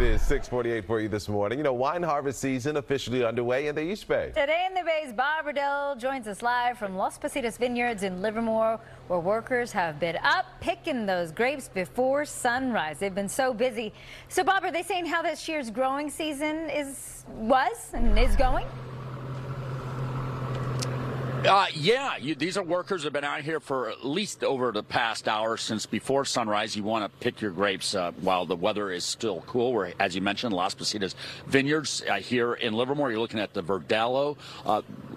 It is 6:48 for you this morning. You know, wine harvest season officially underway in the East Bay. Today in the Bay's Bob Redell joins us live from Las Positas Vineyards in Livermore, where workers have been up picking those grapes before sunrise. They've been so busy. So, Bob, are they saying how this year's growing season was and is going? These are workers who have been out here for at least over the past hour since before sunrise. You want to pick your grapes while the weather is still cool. We're, as you mentioned, Las Positas Vineyards here in Livermore. You're looking at the Redell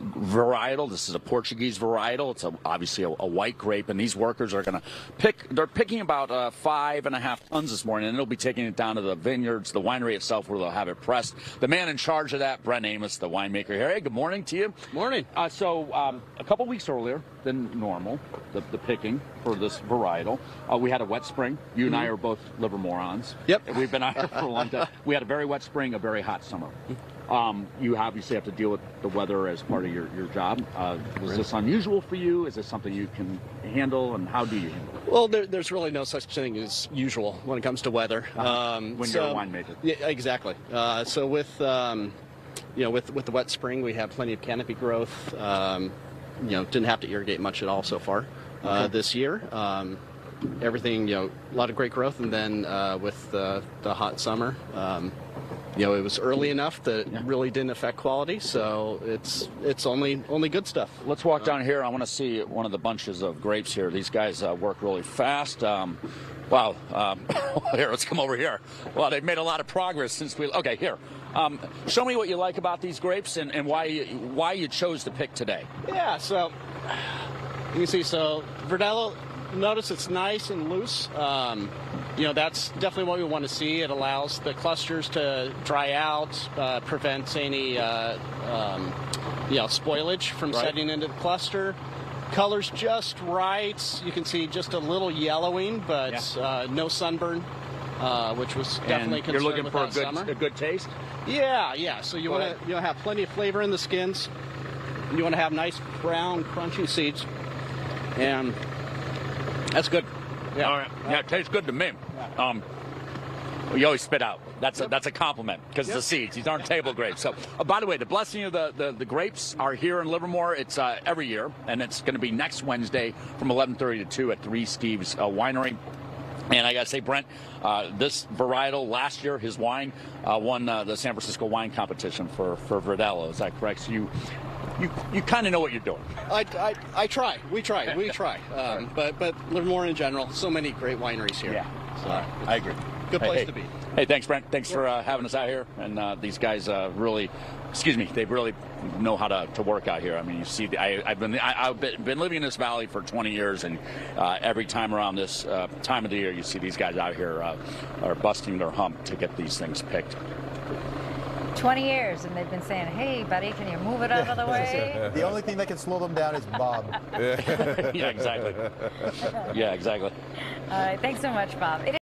varietal. This is a Portuguese varietal. It's obviously a white grape, and these workers are going to pick. They're picking about 5.5 tons this morning, and they'll be taking it down to the vineyards, the winery itself, where they'll have it pressed. The man in charge of that, Brent Amos, the winemaker here. Hey, good morning to you. Morning. A couple weeks earlier than normal, the picking for this varietal, we had a wet spring. You and I are both Livermorans. Yep. We've been out here for a long time. We had a very wet spring, a very hot summer. You obviously have to deal with the weather as part of your job. Was this unusual for you? Is this something you can handle, and how do you handle it? Well, there's really no such thing as usual when it comes to weather. When you're a winemaker. Yeah, exactly. So with the wet spring, we have plenty of canopy growth. Didn't have to irrigate much at all so far this year. Everything, a lot of great growth, and then with the hot summer, it was early enough that it really didn't affect quality, so it's only good stuff. Let's walk down here. I want to see one of the bunches of grapes here. These guys work really fast. Wow. Here, let's come over here. Well, they've made a lot of progress since we... Okay, here. Show me what you like about these grapes and why you chose to pick today. Yeah, so you can see, Redell, notice it's nice and loose. That's definitely what we want to see. It allows the clusters to dry out, prevents any spoilage from setting into the cluster. Color's just right. You can see just a little yellowing, but no sunburn, which was definitely and you're looking for a good taste. Yeah. So you want to have plenty of flavor in the skins. You want to have nice brown, crunchy seeds, and that's good. Yeah. All right. Yeah, it tastes good to me. You always spit out. That's a compliment because it's the seeds. These aren't table grapes. So, by the way, the blessing of the grapes are here in Livermore. It's every year, and it's going to be next Wednesday from 11:30 to 2 at 3 Steve's Winery. And I got to say, Brent, this varietal last year, his wine won the San Francisco wine competition for Redell. Is that correct? So you kind of know what you're doing. I try. We try. But Livermore in general, so many great wineries here. Yeah. So I agree. Good place to be. Hey, thanks, Brent. Thanks for having us out here. And these guys they really know how to work out here. I mean, you see, I've been living in this valley for 20 years, and every time around this time of the year, you see these guys out here are busting their hump to get these things picked. 20 years, and they've been saying, hey, buddy, can you move it out of the way? The only thing that can slow them down is Bob. Yeah, exactly. Yeah, exactly. All right, thanks so much, Bob.